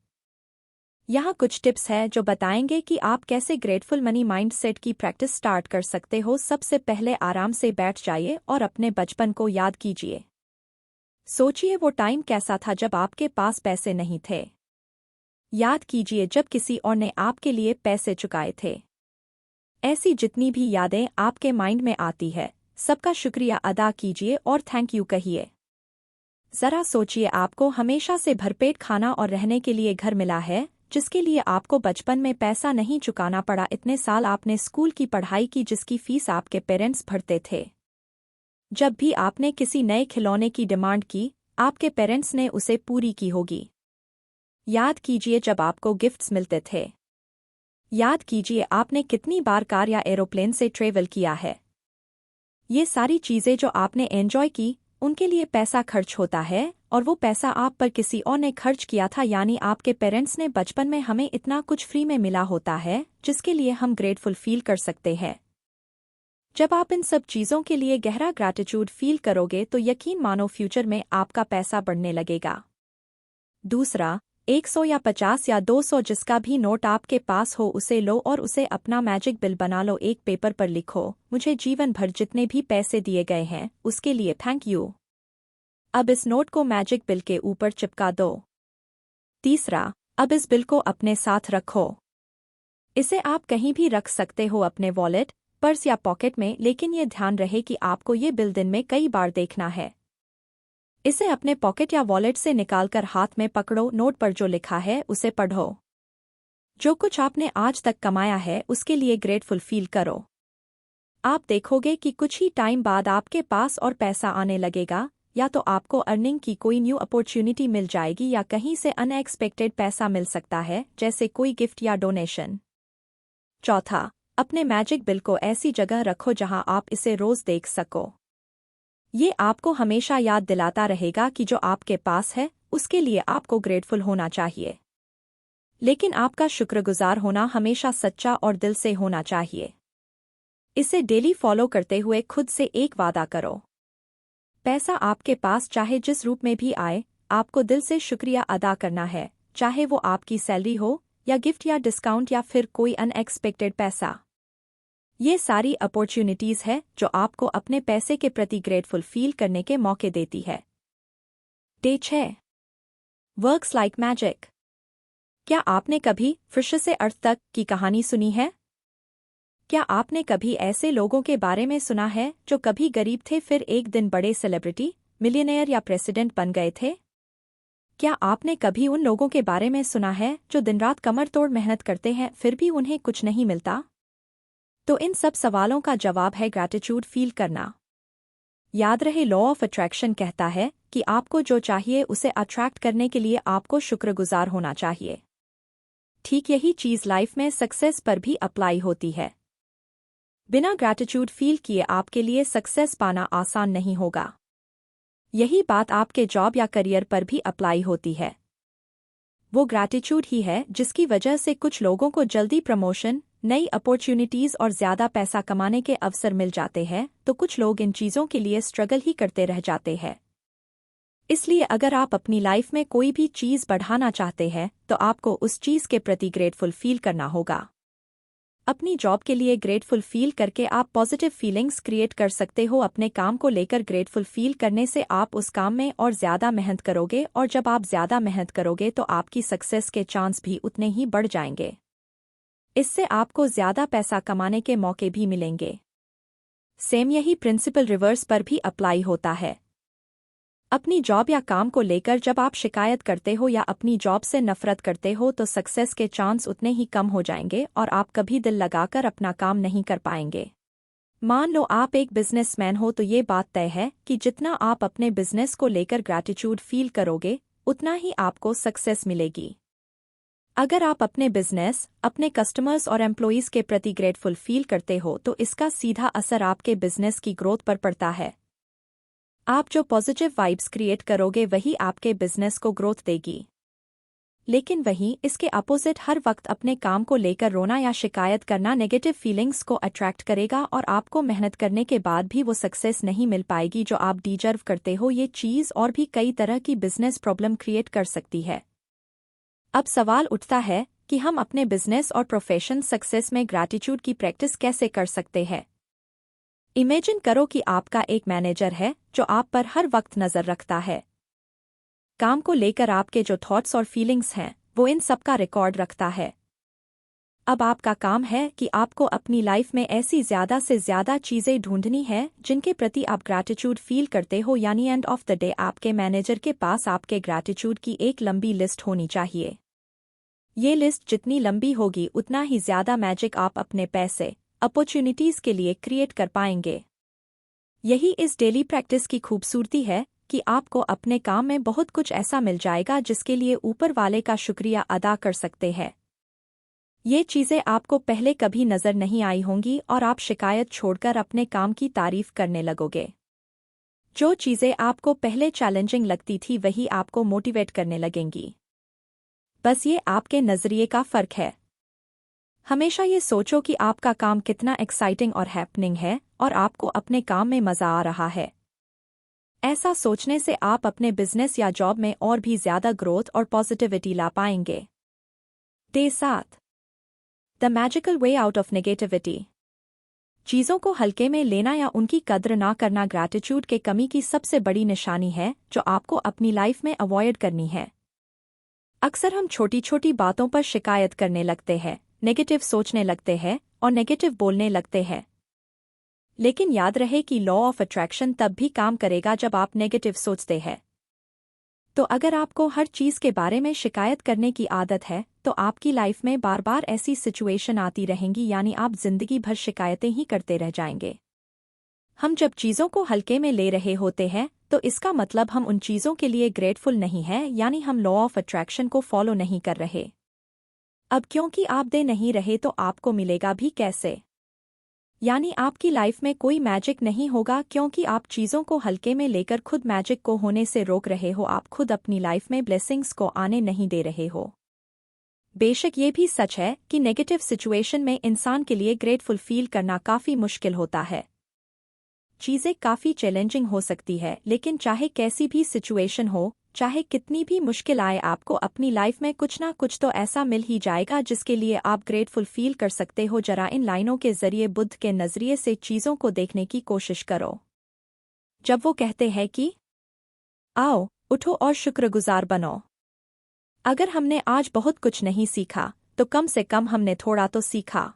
यहाँ कुछ टिप्स है जो बताएंगे कि आप कैसे ग्रेटफुल मनी माइंडसेट की प्रैक्टिस स्टार्ट कर सकते हो। सबसे पहले आराम से बैठ जाइए और अपने बचपन को याद कीजिए। सोचिए वो टाइम कैसा था जब आपके पास पैसे नहीं थे। याद कीजिए जब किसी और ने आपके लिए पैसे चुकाए थे। ऐसी जितनी भी यादें आपके माइंड में आती है, सबका शुक्रिया अदा कीजिए और थैंक यू कहिए। जरा सोचिए, आपको हमेशा से भरपेट खाना और रहने के लिए घर मिला है, जिसके लिए आपको बचपन में पैसा नहीं चुकाना पड़ा। इतने साल आपने स्कूल की पढ़ाई की जिसकी फीस आपके पेरेंट्स भरते थे। जब भी आपने किसी नए खिलौने की डिमांड की, आपके पेरेंट्स ने उसे पूरी की होगी। याद कीजिए जब आपको गिफ्ट्स मिलते थे। याद कीजिए आपने कितनी बार कार या एरोप्लेन से ट्रेवल किया है। ये सारी चीज़ें जो आपने एंजॉय की, उनके लिए पैसा खर्च होता है और वो पैसा आप पर किसी और ने खर्च किया था, यानी आपके पेरेंट्स ने। बचपन में हमें इतना कुछ फ्री में मिला होता है जिसके लिए हम ग्रेटफुल फील कर सकते हैं। जब आप इन सब चीज़ों के लिए गहरा ग्रैटिट्यूड फील करोगे तो यकीन मानो फ्यूचर में आपका पैसा बढ़ने लगेगा। दूसरा, 100 या 50 या 200 जिसका भी नोट आपके पास हो उसे लो और उसे अपना मैजिक बिल बना लो। एक पेपर पर लिखो, मुझे जीवन भर जितने भी पैसे दिए गए हैं उसके लिए थैंक यू। अब इस नोट को मैजिक बिल के ऊपर चिपका दो। तीसरा, अब इस बिल को अपने साथ रखो। इसे आप कहीं भी रख सकते हो, अपने वॉलेट, पर्स या पॉकेट में, लेकिन ये ध्यान रहे कि आपको ये बिल दिन में कई बार देखना है। इसे अपने पॉकेट या वॉलेट से निकालकर हाथ में पकड़ो। नोट पर जो लिखा है उसे पढ़ो। जो कुछ आपने आज तक कमाया है उसके लिए ग्रेटफुल फील करो। आप देखोगे कि कुछ ही टाइम बाद आपके पास और पैसा आने लगेगा, या तो आपको अर्निंग की कोई न्यू अपॉर्चुनिटी मिल जाएगी या कहीं से अनएक्सपेक्टेड पैसा मिल सकता है, जैसे कोई गिफ्ट या डोनेशन। चौथा, अपने मैजिक बिल को ऐसी जगह रखो जहां आप इसे रोज देख सको। ये आपको हमेशा याद दिलाता रहेगा कि जो आपके पास है उसके लिए आपको ग्रेटफुल होना चाहिए, लेकिन आपका शुक्रगुजार होना हमेशा सच्चा और दिल से होना चाहिए। इसे डेली फॉलो करते हुए खुद से एक वादा करो। पैसा आपके पास चाहे जिस रूप में भी आए, आपको दिल से शुक्रिया अदा करना है, चाहे वो आपकी सैलरी हो या गिफ्ट या डिस्काउंट या फिर कोई अनएक्सपेक्टेड पैसा। ये सारी अपॉर्चुनिटीज़ है जो आपको अपने पैसे के प्रति ग्रेटफुल फील करने के मौके देती है। Day 6 works like magic. क्या आपने कभी फिश से अर्थ तक की कहानी सुनी है? क्या आपने कभी ऐसे लोगों के बारे में सुना है जो कभी गरीब थे फिर एक दिन बड़े सेलिब्रिटी, मिलियनेयर या प्रेसिडेंट बन गए थे? क्या आपने कभी उन लोगों के बारे में सुना है जो दिन रात कमर तोड़ मेहनत करते हैं फिर भी उन्हें कुछ नहीं मिलता? तो इन सब सवालों का जवाब है ग्रैटिट्यूड फील करना। याद रहे, लॉ ऑफ अट्रैक्शन कहता है कि आपको जो चाहिए उसे अट्रैक्ट करने के लिए आपको शुक्रगुजार होना चाहिए। ठीक यही चीज़ लाइफ में सक्सेस पर भी अप्लाई होती है। बिना ग्रैटिट्यूड फील किए आपके लिए सक्सेस पाना आसान नहीं होगा। यही बात आपके जॉब या करियर पर भी अप्लाई होती है। वो ग्रैटिट्यूड ही है जिसकी वजह से कुछ लोगों को जल्दी प्रमोशन, नई अपॉर्चुनिटीज और ज्यादा पैसा कमाने के अवसर मिल जाते हैं, तो कुछ लोग इन चीजों के लिए स्ट्रगल ही करते रह जाते हैं। इसलिए अगर आप अपनी लाइफ में कोई भी चीज बढ़ाना चाहते हैं तो आपको उस चीज के प्रति ग्रेटफुल फील करना होगा। अपनी जॉब के लिए ग्रेटफुल फील करके आप पॉजिटिव फीलिंग्स क्रिएट कर सकते हो। अपने काम को लेकर ग्रेटफुल फील करने से आप उस काम में और ज्यादा मेहनत करोगे, और जब आप ज्यादा मेहनत करोगे तो आपकी सक्सेस के चांस भी उतने ही बढ़ जाएंगे। इससे आपको ज्यादा पैसा कमाने के मौके भी मिलेंगे। सेम यही प्रिंसिपल रिवर्स पर भी अप्लाई होता है। अपनी जॉब या काम को लेकर जब आप शिकायत करते हो या अपनी जॉब से नफरत करते हो तो सक्सेस के चांस उतने ही कम हो जाएंगे और आप कभी दिल लगाकर अपना काम नहीं कर पाएंगे। मान लो आप एक बिजनेसमैन हो तो ये बात तय है कि जितना आप अपने बिजनेस को लेकर ग्रैटिट्यूड फील करोगे उतना ही आपको सक्सेस मिलेगी। अगर आप अपने बिजनेस, अपने कस्टमर्स और एम्प्लॉइज के प्रति ग्रेटफुल फील करते हो तो इसका सीधा असर आपके बिजनेस की ग्रोथ पर पड़ता है। आप जो पॉजिटिव वाइब्स क्रिएट करोगे वही आपके बिजनेस को ग्रोथ देगी। लेकिन वहीं इसके अपोजिट हर वक्त अपने काम को लेकर रोना या शिकायत करना नेगेटिव फीलिंग्स को अट्रैक्ट करेगा और आपको मेहनत करने के बाद भी वो सक्सेस नहीं मिल पाएगी जो आप डिजर्व करते हो। ये चीज़ और भी कई तरह की बिजनेस प्रॉब्लम क्रिएट कर सकती है। अब सवाल उठता है कि हम अपने बिजनेस और प्रोफेशन सक्सेस में ग्रैटिट्यूड की प्रैक्टिस कैसे कर सकते हैं। इमेजिन करो कि आपका एक मैनेजर है जो आप पर हर वक्त नज़र रखता है। काम को लेकर आपके जो थॉट्स और फीलिंग्स हैं वो इन सब का रिकॉर्ड रखता है। अब आपका काम है कि आपको अपनी लाइफ में ऐसी ज़्यादा से ज़्यादा चीज़ें ढूंढनी है जिनके प्रति आप ग्रैटिट्यूड फील करते हो, यानी एंड ऑफ द डे आपके मैनेजर के पास आपके ग्रैटिट्यूड की एक लंबी लिस्ट होनी चाहिए। ये लिस्ट जितनी लंबी होगी उतना ही ज़्यादा मैजिक आप अपने पैसे, अपॉर्चुनिटीज़ के लिए क्रिएट कर पाएंगे। यही इस डेली प्रैक्टिस की खूबसूरती है कि आपको अपने काम में बहुत कुछ ऐसा मिल जाएगा जिसके लिए ऊपर वाले का शुक्रिया अदा कर सकते हैं। ये चीज़ें आपको पहले कभी नज़र नहीं आई होंगी और आप शिकायत छोड़कर अपने काम की तारीफ करने लगोगे। जो चीज़ें आपको पहले चैलेंजिंग लगती थी वही आपको मोटिवेट करने लगेंगी। बस ये आपके नज़रिए का फ़र्क है। हमेशा ये सोचो कि आपका काम कितना एक्साइटिंग और हैपनिंग है और आपको अपने काम में मज़ा आ रहा है। ऐसा सोचने से आप अपने बिजनेस या जॉब में और भी ज़्यादा ग्रोथ और पॉजिटिविटी ला पाएंगे। Day 7 the magical way out of negativity. चीज़ों को हल्के में लेना या उनकी कद्र ना करना ग्रैटिट्यूड के कमी की सबसे बड़ी निशानी है जो आपको अपनी लाइफ में अवॉइड करनी है। अक्सर हम छोटी छोटी बातों पर शिकायत करने लगते हैं, नेगेटिव सोचने लगते हैं और नेगेटिव बोलने लगते हैं। लेकिन याद रहे कि लॉ ऑफ अट्रैक्शन तब भी काम करेगा जब आप नेगेटिव सोचते हैं। तो अगर आपको हर चीज़ के बारे में शिकायत करने की आदत है तो आपकी लाइफ में बार बार ऐसी सिचुएशन आती रहेंगी, यानी आप जिंदगी भर शिकायतें ही करते रह जाएंगे। हम जब चीज़ों को हल्के में ले रहे होते हैं तो इसका मतलब हम उन चीज़ों के लिए ग्रेटफुल नहीं हैं, यानी हम लॉ ऑफ अट्रैक्शन को फॉलो नहीं कर रहे। अब क्योंकि आप दे नहीं रहे तो आपको मिलेगा भी कैसे, यानी आपकी लाइफ में कोई मैजिक नहीं होगा क्योंकि आप चीज़ों को हल्के में लेकर खुद मैजिक को होने से रोक रहे हो। आप खुद अपनी लाइफ में ब्लेसिंग्स को आने नहीं दे रहे हो। बेशक ये भी सच है कि नेगेटिव सिचुएशन में इंसान के लिए ग्रेटफुल फील करना काफ़ी मुश्किल होता है। चीज़ें काफ़ी चैलेंजिंग हो सकती है, लेकिन चाहे कैसी भी सिचुएशन हो, चाहे कितनी भी मुश्किल आए, आपको अपनी लाइफ में कुछ ना कुछ तो ऐसा मिल ही जाएगा जिसके लिए आप ग्रेटफुल फील कर सकते हो। जरा इन लाइनों के जरिए बुद्ध के नज़रिए से चीज़ों को देखने की कोशिश करो। जब वो कहते हैं कि आओ उठो और शुक्रगुजार बनो। अगर हमने आज बहुत कुछ नहीं सीखा तो कम से कम हमने थोड़ा तो सीखा।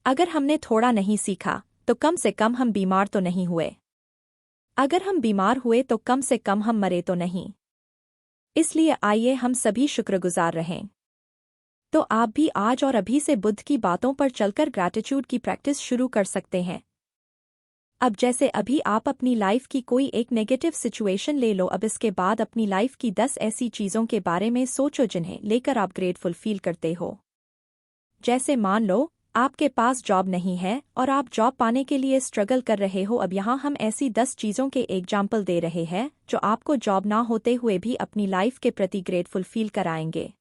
अगर हमने थोड़ा नहीं सीखा तो कम से कम हम बीमार तो नहीं हुए। अगर हम बीमार हुए तो कम से कम हम मरे तो नहीं। इसलिए आइए हम सभी शुक्रगुजार रहें। तो आप भी आज और अभी से बुद्ध की बातों पर चलकर ग्रैटिट्यूड की प्रैक्टिस शुरू कर सकते हैं। अब जैसे अभी आप अपनी लाइफ की कोई एक नेगेटिव सिचुएशन ले लो, अब इसके बाद अपनी लाइफ की 10 ऐसी चीज़ों के बारे में सोचो जिन्हें लेकर आप ग्रेटफुल फील करते हो। जैसे मान लो आपके पास जॉब नहीं है और आप जॉब पाने के लिए स्ट्रगल कर रहे हो। अब यहाँ हम ऐसी 10 चीज़ों के एग्जाम्पल दे रहे हैं जो आपको जॉब ना होते हुए भी अपनी लाइफ के प्रति ग्रेटफुल फील कराएंगे।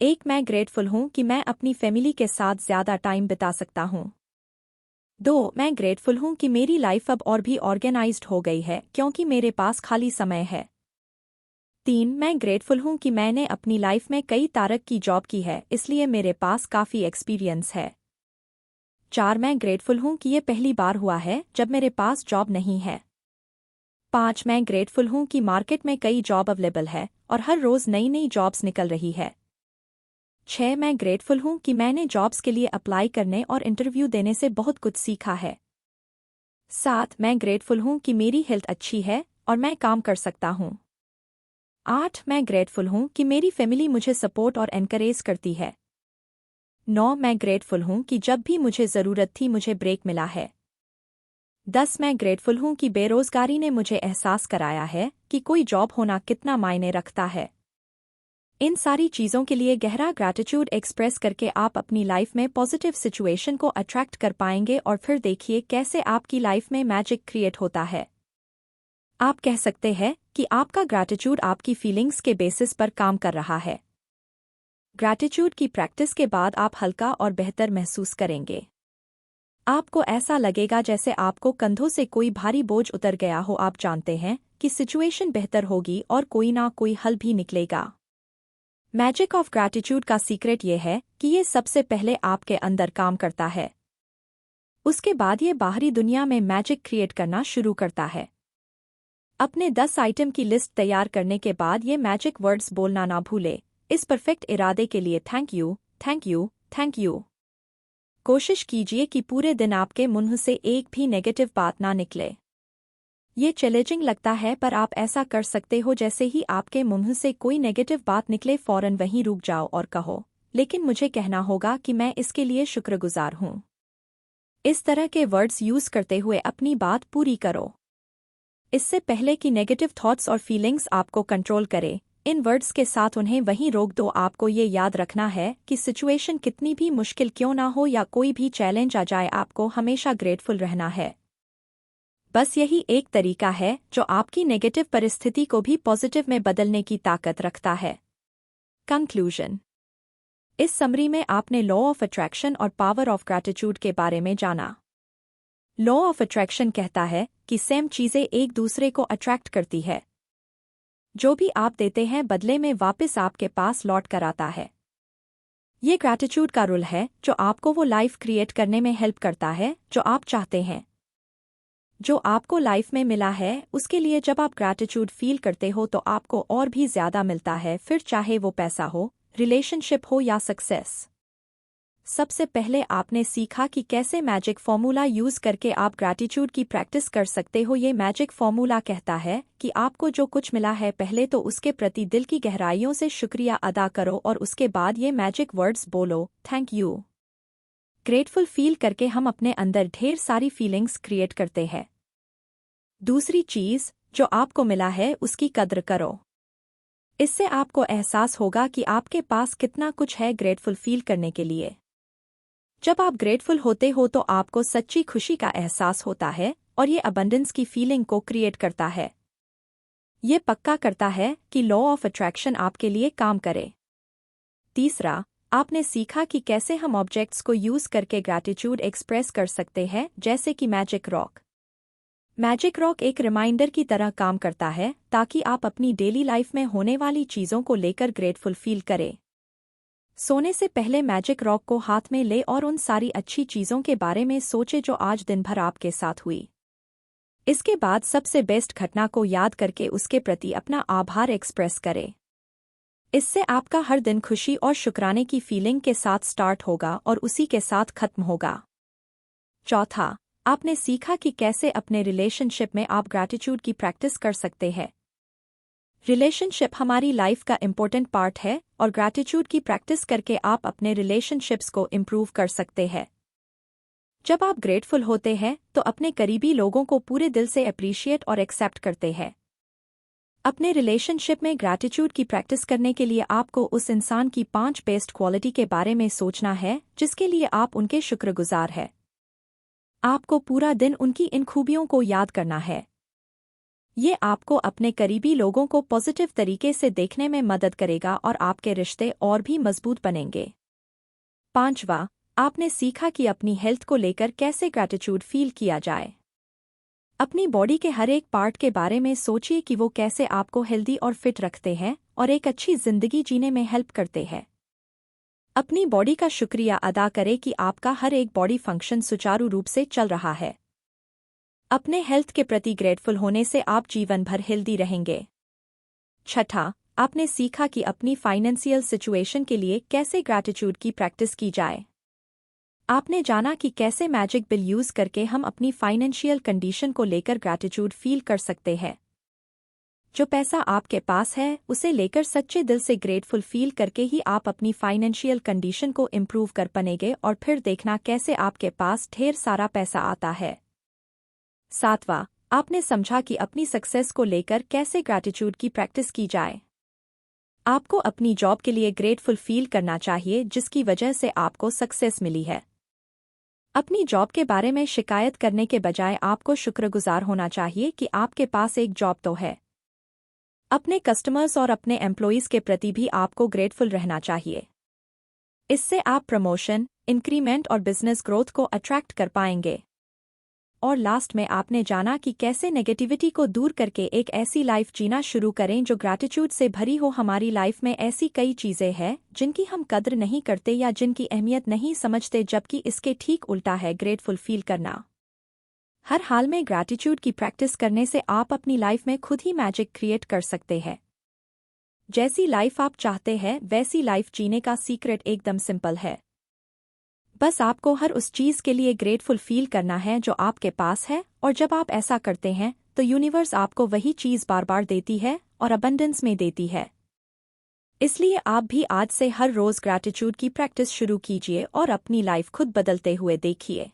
1. मैं ग्रेटफुल हूँ कि मैं अपनी फैमिली के साथ ज़्यादा टाइम बिता सकता हूँ। 2. मैं ग्रेटफुल हूँ कि मेरी लाइफ अब और भी ऑर्गेनाइज्ड हो गई है क्योंकि मेरे पास खाली समय है। 3. मैं ग्रेटफुल हूँ कि मैंने अपनी लाइफ में कई तरह की जॉब की है, इसलिए मेरे पास काफ़ी एक्सपीरियंस है। 4. मैं ग्रेटफुल हूँ कि ये पहली बार हुआ है जब मेरे पास जॉब नहीं है। 5. मैं ग्रेटफुल हूँ कि मार्केट में कई जॉब अवेलेबल है और हर रोज़ नई नई जॉब्स निकल रही है। 6. मैं ग्रेटफुल हूँ कि मैंने जॉब्स के लिए अप्लाई करने और इंटरव्यू देने से बहुत कुछ सीखा है। 7. मैं ग्रेटफुल हूँ कि मेरी हेल्थ अच्छी है और मैं काम कर सकता हूँ। 8. मैं ग्रेटफुल हूँ कि मेरी फैमिली मुझे सपोर्ट और एनकरेज करती है। 9. मैं ग्रेटफुल हूँ कि जब भी मुझे ज़रूरत थी मुझे ब्रेक मिला है। 10. मैं ग्रेटफुल हूँ कि बेरोज़गारी ने मुझे एहसास कराया है कि कोई जॉब होना कितना मायने रखता है। इन सारी चीज़ों के लिए गहरा ग्रैटिट्यूड एक्सप्रेस करके आप अपनी लाइफ में पॉजिटिव सिचुएशन को अट्रैक्ट कर पाएंगे और फिर देखिए कैसे आपकी लाइफ में मैजिक क्रिएट होता है। आप कह सकते हैं कि आपका ग्रैटिट्यूड आपकी फीलिंग्स के बेसिस पर काम कर रहा है। ग्रैटिट्यूड की प्रैक्टिस के बाद आप हल्का और बेहतर महसूस करेंगे। आपको ऐसा लगेगा जैसे आपको कंधों से कोई भारी बोझ उतर गया हो। आप जानते हैं कि सिचुएशन बेहतर होगी और कोई ना कोई हल भी निकलेगा। मैजिक ऑफ ग्रैटिट्यूड का सीक्रेट ये है कि ये सबसे पहले आपके अंदर काम करता है, उसके बाद ये बाहरी दुनिया में मैजिक क्रिएट करना शुरू करता है। अपने 10 आइटम की लिस्ट तैयार करने के बाद ये मैजिक वर्ड्स बोलना ना भूले। इस परफेक्ट इरादे के लिए thank you, thank you, thank you. कोशिश कीजिए कि पूरे दिन आपके मुंह से एक भी नेगेटिव बात ना निकले। ये चैलेंजिंग लगता है पर आप ऐसा कर सकते हो। जैसे ही आपके मुंह से कोई नेगेटिव बात निकले फौरन वहीं रुक जाओ और कहो, लेकिन मुझे कहना होगा कि मैं इसके लिए शुक्रगुजार हूँ। इस तरह के वर्ड्स यूज़ करते हुए अपनी बात पूरी करो। इससे पहले कि नेगेटिव थॉट्स और फीलिंग्स आपको कंट्रोल करे, इन वर्ड्स के साथ उन्हें वहीं रोक दो। आपको ये याद रखना है कि सिचुएशन कितनी भी मुश्किल क्यों ना हो या कोई भी चैलेंज आ जाए, आपको हमेशा ग्रेटफुल रहना है। बस यही एक तरीका है जो आपकी नेगेटिव परिस्थिति को भी पॉजिटिव में बदलने की ताकत रखता है। कंक्लूजन। इस समरी में आपने लॉ ऑफ अट्रैक्शन और पावर ऑफ ग्रैटिट्यूड के बारे में जाना। लॉ ऑफ अट्रैक्शन कहता है कि सेम चीज़ें एक दूसरे को अट्रैक्ट करती है। जो भी आप देते हैं बदले में वापस आपके पास लौट कर आता है। ये ग्रैटिट्यूड का रूल है जो आपको वो लाइफ क्रिएट करने में हेल्प करता है जो आप चाहते हैं। जो आपको लाइफ में मिला है उसके लिए जब आप ग्रैटिट्यूड फील करते हो तो आपको और भी ज़्यादा मिलता है, फिर चाहे वो पैसा हो, रिलेशनशिप हो या सक्सेस। सबसे पहले आपने सीखा कि कैसे मैजिक फॉर्मूला यूज़ करके आप ग्रैटिट्यूड की प्रैक्टिस कर सकते हो। ये मैजिक फॉर्मूला कहता है कि आपको जो कुछ मिला है पहले तो उसके प्रति दिल की गहराइयों से शुक्रिया अदा करो और उसके बाद ये मैजिक वर्ड्स बोलो, थैंक यू। ग्रेटफुल फील करके हम अपने अंदर ढेर सारी फीलिंग्स क्रिएट करते हैं। दूसरी चीज़ जो आपको मिला है उसकी कद्र करो। इससे आपको एहसास होगा कि आपके पास कितना कुछ है ग्रेटफुल फील करने के लिए। जब आप ग्रेटफुल होते हो तो आपको सच्ची खुशी का एहसास होता है और ये अबंडेंस की फीलिंग को क्रिएट करता है। ये पक्का करता है कि लॉ ऑफ अट्रैक्शन आपके लिए काम करे। तीसरा, आपने सीखा कि कैसे हम ऑब्जेक्ट्स को यूज़ करके ग्रैटिट्यूड एक्सप्रेस कर सकते हैं, जैसे कि मैजिक रॉक। मैजिक रॉक एक रिमाइंडर की तरह काम करता है ताकि आप अपनी डेली लाइफ में होने वाली चीज़ों को लेकर ग्रेटफुल फील करें। सोने से पहले मैजिक रॉक को हाथ में ले और उन सारी अच्छी चीज़ों के बारे में सोचे जो आज दिन भर आपके साथ हुई। इसके बाद सबसे बेस्ट घटना को याद करके उसके प्रति अपना आभार एक्सप्रेस करें। इससे आपका हर दिन खुशी और शुक्राने की फीलिंग के साथ स्टार्ट होगा और उसी के साथ खत्म होगा। चौथा, आपने सीखा कि कैसे अपने रिलेशनशिप में आप ग्रैटिट्यूड की प्रैक्टिस कर सकते हैं। रिलेशनशिप हमारी लाइफ का इम्पोर्टेंट पार्ट है और ग्रैटिट्यूड की प्रैक्टिस करके आप अपने रिलेशनशिप्स को इम्प्रूव कर सकते हैं। जब आप ग्रेटफुल होते हैं तो अपने करीबी लोगों को पूरे दिल से अप्रिशिएट और एक्सेप्ट करते हैं। अपने रिलेशनशिप में ग्रैटिट्यूड की प्रैक्टिस करने के लिए आपको उस इंसान की 5 बेस्ट क्वालिटी के बारे में सोचना है जिसके लिए आप उनके शुक्रगुजार हैं। आपको पूरा दिन उनकी इन खूबियों को याद करना है। ये आपको अपने करीबी लोगों को पॉजिटिव तरीके से देखने में मदद करेगा और आपके रिश्ते और भी मजबूत बनेंगे। 5वां, आपने सीखा कि अपनी हेल्थ को लेकर कैसे ग्रैटिट्यूड फील किया जाए। अपनी बॉडी के हर एक पार्ट के बारे में सोचिए कि वो कैसे आपको हेल्दी और फिट रखते हैं और एक अच्छी जिंदगी जीने में हेल्प करते हैं। अपनी बॉडी का शुक्रिया अदा करें कि आपका हर एक बॉडी फंक्शन सुचारू रूप से चल रहा है। अपने हेल्थ के प्रति ग्रेटफुल होने से आप जीवन भर हेल्दी रहेंगे। 6, आपने सीखा कि अपनी फाइनेंशियल सिचुएशन के लिए कैसे ग्रैटिट्यूड की प्रैक्टिस की जाए। आपने जाना कि कैसे मैजिक बिल यूज करके हम अपनी फाइनेंशियल कंडीशन को लेकर ग्रैटिट्यूड फील कर सकते हैं। जो पैसा आपके पास है उसे लेकर सच्चे दिल से ग्रेटफुल फील करके ही आप अपनी फाइनेंशियल कंडीशन को इम्प्रूव कर पाएंगे और फिर देखना कैसे आपके पास ढेर सारा पैसा आता है। 7वां, आपने समझा कि अपनी सक्सेस को लेकर कैसे ग्रैटिट्यूड की प्रैक्टिस की जाए। आपको अपनी जॉब के लिए ग्रेटफुल फील करना चाहिए जिसकी वजह से आपको सक्सेस मिली है। अपनी जॉब के बारे में शिकायत करने के बजाय आपको शुक्रगुजार होना चाहिए कि आपके पास एक जॉब तो है। अपने कस्टमर्स और अपने एम्प्लॉइज के प्रति भी आपको ग्रेटफुल रहना चाहिए। इससे आप प्रमोशन, इंक्रीमेंट और बिजनेस ग्रोथ को अट्रैक्ट कर पाएंगे। और लास्ट में आपने जाना कि कैसे नेगेटिविटी को दूर करके एक ऐसी लाइफ जीना शुरू करें जो ग्रैटिट्यूड से भरी हो। हमारी लाइफ में ऐसी कई चीजें हैं जिनकी हम कद्र नहीं करते या जिनकी अहमियत नहीं समझते, जबकि इसके ठीक उल्टा है ग्रेटफुल फील करना। हर हाल में ग्रैटिट्यूड की प्रैक्टिस करने से आप अपनी लाइफ में खुद ही मैजिक क्रिएट कर सकते हैं। जैसी लाइफ आप चाहते हैं वैसी लाइफ जीने का सीक्रेट एकदम सिंपल है। बस आपको हर उस चीज के लिए ग्रेटफुल फील करना है जो आपके पास है, और जब आप ऐसा करते हैं तो यूनिवर्स आपको वही चीज बार बार देती है और अबंडेंस में देती है। इसलिए आप भी आज से हर रोज ग्रैटिट्यूड की प्रैक्टिस शुरू कीजिए और अपनी लाइफ खुद बदलते हुए देखिए।